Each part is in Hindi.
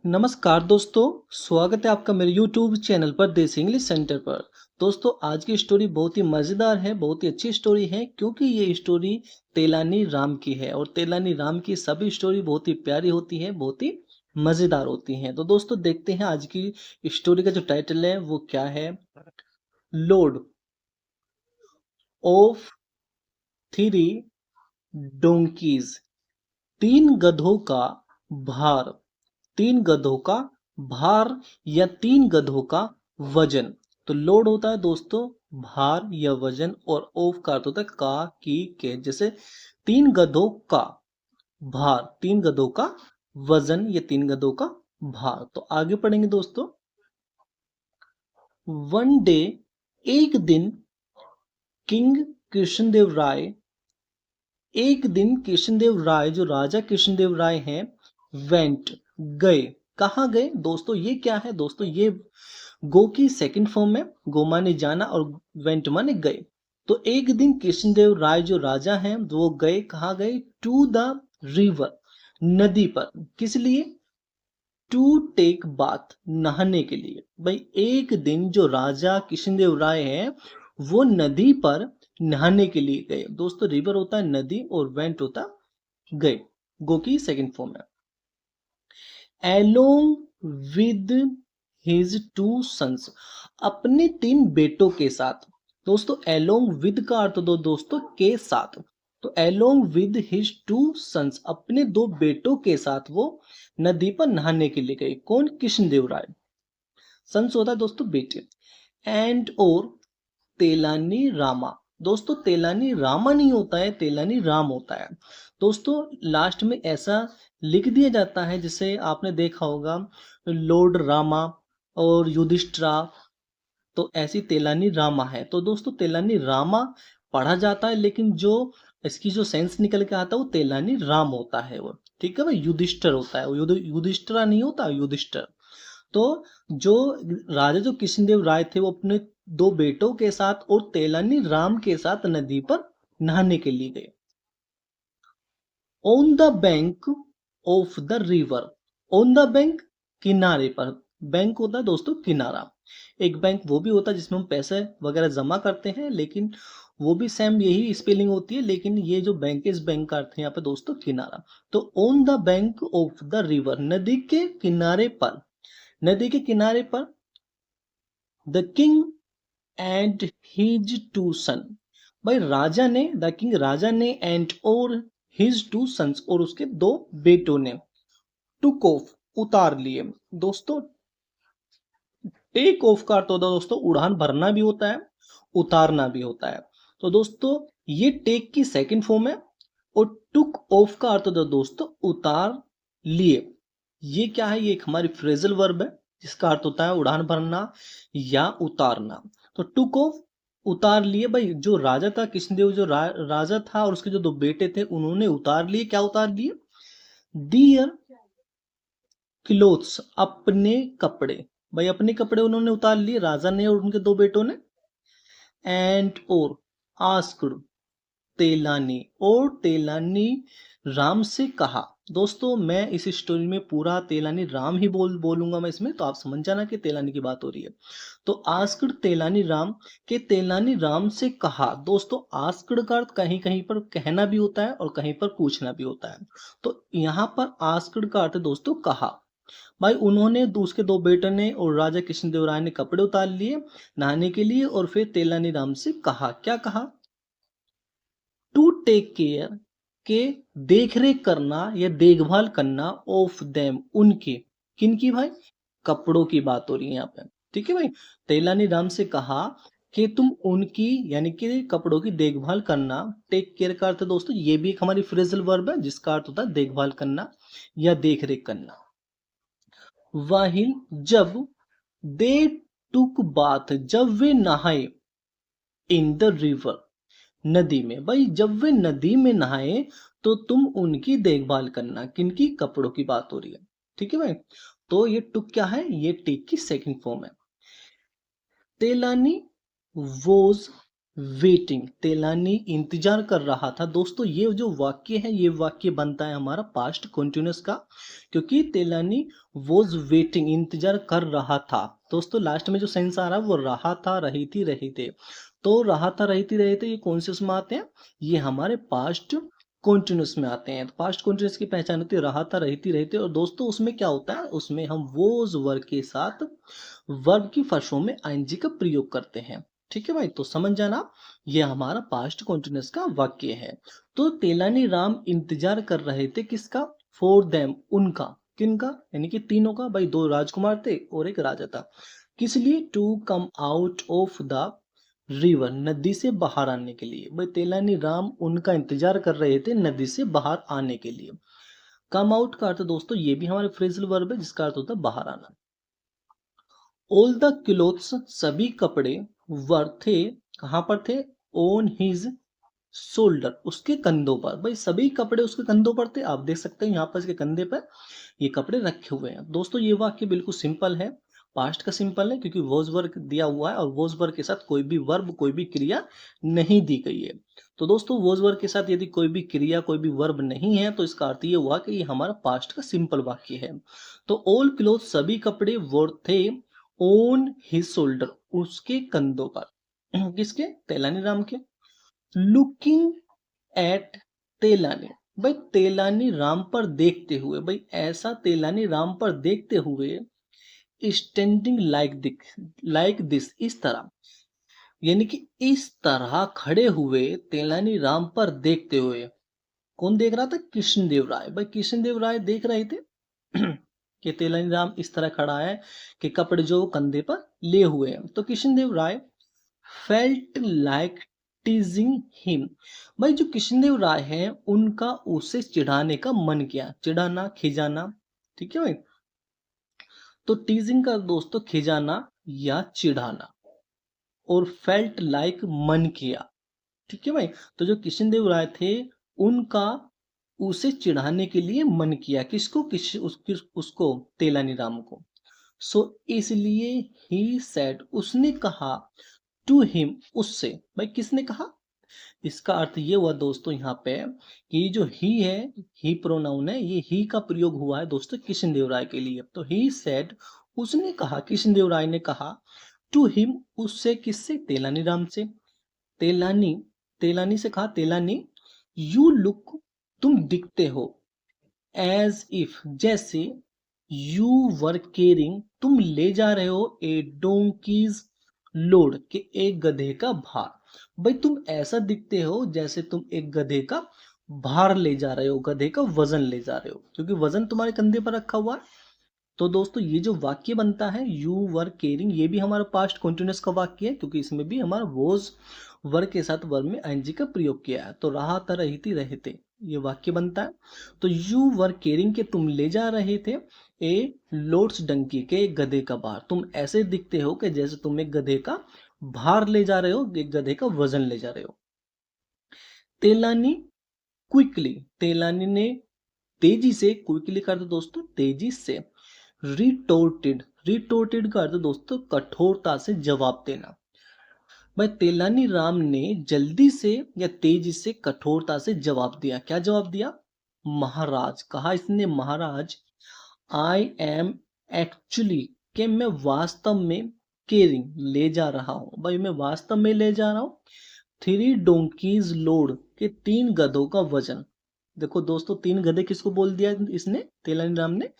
नमस्कार दोस्तों, स्वागत है आपका मेरे YouTube चैनल पर देसी इंग्लिश सेंटर पर। दोस्तों आज की स्टोरी बहुत ही मज़ेदार है, बहुत ही अच्छी स्टोरी है क्योंकि ये स्टोरी तेलानी राम की है और तेलानी राम की सभी स्टोरी बहुत ही प्यारी होती है, बहुत ही मज़ेदार होती हैं। तो दोस्तों देखते हैं आज की स्टोरी का जो टाइटल है वो क्या है। लोड ऑफ थ्री डोंकीज, तीन गधों का भार। तीन गधों का भार या तीन गधों का वजन। तो लोड होता है दोस्तों भार या वजन, और ऑफ का अर्थ होता है का, की, के। जैसे तीन गधों का भार, तीन गधों का वजन या तीन गधों का भार। तो आगे पढ़ेंगे दोस्तों। वन डे, एक दिन, किंग कृष्णदेव राय, एक दिन कृष्णदेव राय जो राजा कृष्णदेव राय हैं वेंट, गए। कहाँ गए दोस्तों? ये क्या है दोस्तों? ये गो की सेकंड फॉर्म है। गो माने जाना और वेंट माने गए। तो एक दिन कृष्णदेव राय जो राजा हैं वो गए। कहाँ गए? टू द रिवर, नदी पर। किस लिए? टू टेक बाथ, नहाने के लिए। भाई एक दिन जो राजा कृष्णदेव राय हैं वो नदी पर नहाने के लिए गए। दोस्तों रिवर होता है नदी और वेंट होता है गए। गो की सेकंड फॉर्म है। Along with his two sons, अपने तीन बेटों के साथ। दोस्तों एलोंग विद का अर्थ दो दोस्तों के साथ। तो along with his two sons, अपने दो बेटों के साथ वो नदी पर नहाने के लिए गए। कौन? कृष्णदेव राय। सन्स होता है दोस्तों बेटे। एंड और तेलानी रामा। दोस्तों तेलानी रामा नहीं होता है, तेलानी राम होता है। दोस्तों लास्ट में ऐसा लिख दिया जाता है, जैसे आपने देखा होगा लॉर्ड रामा और युधिष्ठिरा, तो ऐसी तेलानी रामा है। तो दोस्तों तेलानी रामा पढ़ा जाता है, लेकिन जो इसकी जो सेंस निकल के आता है वो तेलानी राम होता है वो। ठीक है भाई, युधिष्ठिर होता है वो, युधिष्ठिरा नहीं होता, युधिष्ठिर। तो जो राजा जो कृष्णदेव राय थे वो अपने दो बेटों के साथ और तेलानी राम के साथ नदी पर नहाने के लिए गए। On the bank of the river, on the bank किनारे पर। बैंक होता है दोस्तों किनारा। एक बैंक वो भी होता है जिसमें हम पैसे वगैरह जमा करते हैं, लेकिन वो भी सेम यही स्पेलिंग होती है, लेकिन ये जो बैंक है इस बैंक का अर्थ है यहाँ पे दोस्तों किनारा। तो on the bank of the river, नदी के किनारे पर। नदी के किनारे पर the king and his two son, भाई राजा ने, द किंग राजा ने, एंड और हिज टू सन्स और उसके दो बेटों ने, टुक ऑफ उतार लिए। दोस्तों टेक ऑफ का अर्थ होता है दोस्तों उड़ान भरना भी होता है, उतारना भी होता है। तो दोस्तों ये टेक की सेकंड फॉर्म है। और टुक ऑफ का अर्थ होता है दोस्तों उतार लिए। ये क्या है? ये एक हमारी फ्रेजल वर्ब है जिसका अर्थ होता है उड़ान भरना या उतारना। तो टुक ऑफ उतार लिए। भाई जो राजा था कृष्णदेव जो राजा था और उसके जो दो बेटे थे उन्होंने उतार लिए। क्या उतार लिए? दियर क्लोथ्स, अपने कपड़े। भाई अपने कपड़े उन्होंने उतार लिए राजा ने और उनके दो बेटों ने। एंड और आस्क्ड तेलानी, और तेलानी राम से कहा। दोस्तों मैं इस स्टोरी में पूरा तेलानी राम ही बोलूंगा मैं इसमें, तो आप समझ जाना कि तेलानी की बात हो रही है। तो आस्क्ड तेलानी राम, के तेलानी राम से कहा। दोस्तों आस्क्ड का अर्थ कहीं कहीं पर कहना भी होता है और कहीं पर पूछना भी होता है। तो यहाँ पर आस्क्ड का अर्थ दोस्तों कहा। भाई उन्होंने उसके दो बेटे ने और राजा कृष्णदेव राय ने कपड़े उतार लिए नहाने के लिए, और फिर तेलानी राम से कहा। क्या कहा? टू टेक केयर, के देख रेख करना या देखभाल करना, ऑफ देम उनके। किनकी भाई? कपड़ों की बात हो रही है यहाँ पे। ठीक है भाई, तेलानी राम से कहा कि तुम उनकी यानी कि कपड़ों की देखभाल करना। टेक केयर का अर्थ है दोस्तों, ये भी एक हमारी फ्रेजल वर्ब है जिसका अर्थ होता है देखभाल करना या देख रेख करना। वाहिल जब, दे टुक बाथ, जब वे नहाए, इन द रिवर, नदी में। भाई जब वे नदी में नहाए तो तुम उनकी देखभाल करना। किनकी? कपड़ों की बात हो रही है। ठीक है भाई, तो ये टुक क्या है? ये टेक की सेकंड फॉर्म है। तेलानी वॉज वेटिंग, तेलानी इंतजार कर रहा था। दोस्तों ये जो वाक्य है, ये वाक्य बनता है हमारा पास्ट कंटिन्यूअस का, क्योंकि तेलानी वॉज वेटिंग, इंतजार कर रहा था। दोस्तों लास्ट में जो सेंस आ रहा है वो रहा था, रही थी, रहे थे। तो रहा था, रही थी, रहे थे, ये कौन से उसमें आते हैं? ये हमारे पास्ट कंटिन्यूअस में आते हैं। तो पास्ट कंटिन्यूअस की पहचान होती है रहा था, रही थी, रहे थे। और दोस्तों उसमें क्या होता है, उसमें हम वोज वर्ब के साथ वर्ब की फर्स्ट फॉर्म में आईएनजी का प्रयोग करते हैं। ठीक है भाई, तो समझ जाना, ये हमारा पास्ट कंटिन्यूअस का वाक्य है। तो तेलानी राम इंतजार कर रहे थे किसका? फॉर देम, उनका। किनका? यानी कि तीनों का। भाई दो राजकुमार थे और एक राजा था। किस लिए? To come out of the river, नदी से बाहर आने के लिए। भाई तेलानी राम उनका इंतजार कर रहे थे नदी से बाहर आने के लिए। कम आउट का अर्थ दोस्तों ये भी हमारे फ्रेजल वर्ब है, जिसका अर्थ होता है बाहर आना। ऑल द क्लोथ्स, सभी कपड़े, वर थे, कहां पर थे? ऑन हिज शोल्डर, उसके कंधों पर। भाई सभी कपड़े उसके कंधों पर थे। आप देख सकते हैं यहाँ पर इसके कंधे पर ये कपड़े रखे हुए हैं। दोस्तों ये वाक्य बिल्कुल सिंपल है, पास्ट का सिंपल है, क्योंकि वॉज वर्ब दिया हुआ है और वॉज वर्ब के साथ कोई भी वर्ब, कोई भी क्रिया नहीं दी गई है। तो दोस्तों वॉज वर्ब के साथ यदि कोई भी क्रिया, कोई भी वर्ब नहीं है, तो इसका अर्थ ये हुआ कि ये हमारा पास्ट का सिंपल वाक्य है। तो ऑल क्लोथ, सभी कपड़े, वर थे, ओन हिज शोल्डर, उसके कंधों पर। किसके? तेलानी राम के। लुकिंग एट तेलानी, भाई तेलानी राम पर देखते हुए। भाई ऐसा तेलानी राम पर देखते हुए, स्टैंडिंग लाइक दिस, इस तरह, यानी कि इस तरह खड़े हुए, तेलानी राम पर देखते हुए। कौन देख रहा था? कृष्णदेव राय। भाई कृष्णदेव राय देख रहे थे कि तेलानी राम इस तरह खड़ा है कि कपड़े जो कंधे पर ले हुए हैं। तो कृष्णदेव राय फेल्ट लाइक टीजिंग हिम, भाई जो कृष्णदेव राय हैं उनका उसे चिढ़ाने का मन किया। चिढ़ाना, खिजाना। ठीक है भाई, तो टीजिंग का दोस्तों खिजाना या चिढ़ाना, और फेल्ट लाइक मन किया। ठीक है भाई, तो जो कृष्णदेव राय थे उनका उसे चिढ़ाने के लिए मन किया। किसको? उसको, तेलानी राम को। सो इसलिए ही सेड, उसने कहा, टू हिम, उससे। भाई किसने कहा? इसका अर्थ ये हुआ दोस्तों यहाँ पे कि जो ही है, ही प्रोनाउन है, ये ही का प्रयोग हुआ है दोस्तों कृष्णदेव राय के लिए। तो ही सेड, उसने कहा, कृष्णदेव राय ने कहा, टू हिम, उससे। किससे? तेलानी राम से। तेलानी, तेलानी से कहा, तेलानी यू लुक, तुम दिखते हो, एज इफ, जैसे, यू वर केरिंग, तुम ले जा रहे हो, ए डोंकीज लोड, के एक गधे का भार। भाई तुम ऐसा दिखते हो जैसे तुम एक गधे का भार ले जा रहे हो, गधे का वजन ले जा रहे हो, क्योंकि वजन तुम्हारे कंधे पर रखा हुआ है। तो दोस्तों ये जो वाक्य बनता है यू वर केयरिंग, ये भी हमारा पास्ट कंटिन्यूअस का वाक्य है, क्योंकि इसमें भी हमारा वॉज वर्ब के साथ वर्ब में आईएनजी का प्रयोग किया है। तो रहा था, रही थी, रहे थे, ये वाक्य बनता है। तो यू वर केयरिंग के तुम ले जा रहे थे, ए लोड्स डंकी के, एक गधे का भार। तुम ऐसे दिखते हो कि जैसे तुम एक गधे का भार ले जा रहे हो, एक गधे का वजन ले जा रहे हो। तेलानी क्विकली, तेलानी ने तेजी से, क्विकली कर दो दोस्तों तेजी से, रिटोर्टेड, रिटोर्टेड का अर्थ दोस्तों कठोरता से जवाब देना। भाई तेलानी राम ने जल्दी से या तेजी से, कठोरता से जवाब दिया। क्या जवाब दिया? महाराज, कहा इसने, महाराज, आई एम एक्चुअली, के मैं वास्तव में, केरिंग, ले जा रहा हूं। भाई मैं वास्तव में ले जा रहा हूं, थ्री डोंकीज लोड, के तीन गधों का वजन। देखो दोस्तों तीन गधे किसको बोल दिया इसने, तेलानी राम ने?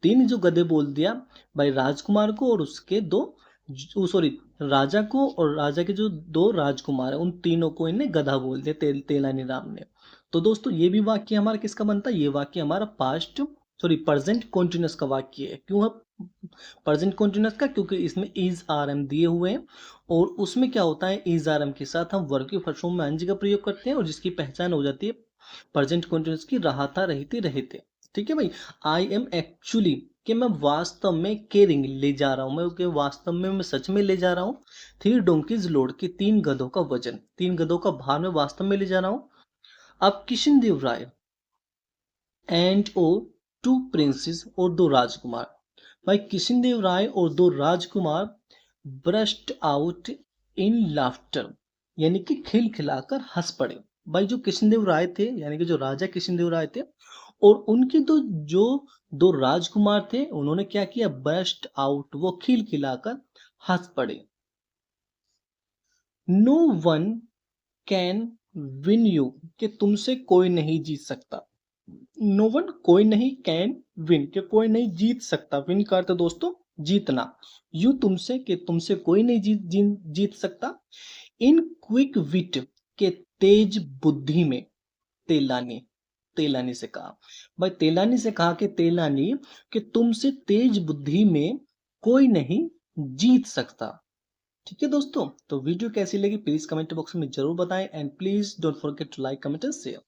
तीन जो गधे बोल दिया भाई राजकुमार को और उसके दो, सॉरी, राजा को और राजा के जो दो राजकुमार है, उन तीनों को इन्हें गधा बोल दिया तेलानी राम ने। तो दोस्तों ये भी वाक्य हमारा किसका बनता है? ये वाक्य हमारा पास्ट, सॉरी, प्रेजेंट कंटिन्यूअस का वाक्य है। क्यों है प्रेजेंट कंटिन्यूअस का? क्योंकि इसमें इज आर एम दिए हुए हैं, और उसमें क्या होता है, इज आर एम के साथ हम वर्ब की फर्स्ट फॉर्म में एनजी का प्रयोग करते हैं, और जिसकी पहचान हो जाती है प्रेजेंट कंटिन्यूअस की, रहा था, रही थी, रहे थे। ठीक है भाई, आई एम एक्चुअली, कि मैं वास्तव में, केरिंग, ले जा रहा हूं, मैं वास्तव में, मैं सच में ले जा रहा हूँ, थ्री डोंकीज लोड, के तीन गधों का वजन, तीन गधों का भार मैं वास्तव में ले जा रहा हूँ। अब कृष्णदेव राय एंड ओ टू प्रिंसेस, और दो राजकुमार। भाई कृष्णदेव राय और दो राजकुमार ब्रस्ट आउट इन लाफ्टर, यानी कि खिलखिलाकर हंस पड़े। भाई जो कृष्णदेव राय थे, यानी कि जो राजा कृष्णदेव राय थे, और उनके दो जो दो राजकुमार थे, उन्होंने क्या किया, बर्स्ट आउट, वो खिलखिलाकर हंस पड़े। No one can win you, कि तुमसे कोई नहीं जीत सकता। नो वन, कोई नहीं, कैन विन, कि कोई नहीं जीत सकता। विन का अर्थ दोस्तों जीतना। यू, तुमसे, कि तुमसे कोई नहीं जीत सकता। इन क्विक विट, के तेज बुद्धि में। तेलानी, तेलानी से कहा, भाई तेलानी से कहा कि तेलानी, कि तुमसे तेज बुद्धि में कोई नहीं जीत सकता। ठीक है दोस्तों, तो वीडियो कैसी लगी प्लीज कमेंट बॉक्स में जरूर बताएं, and please don't forget to like, comment and share.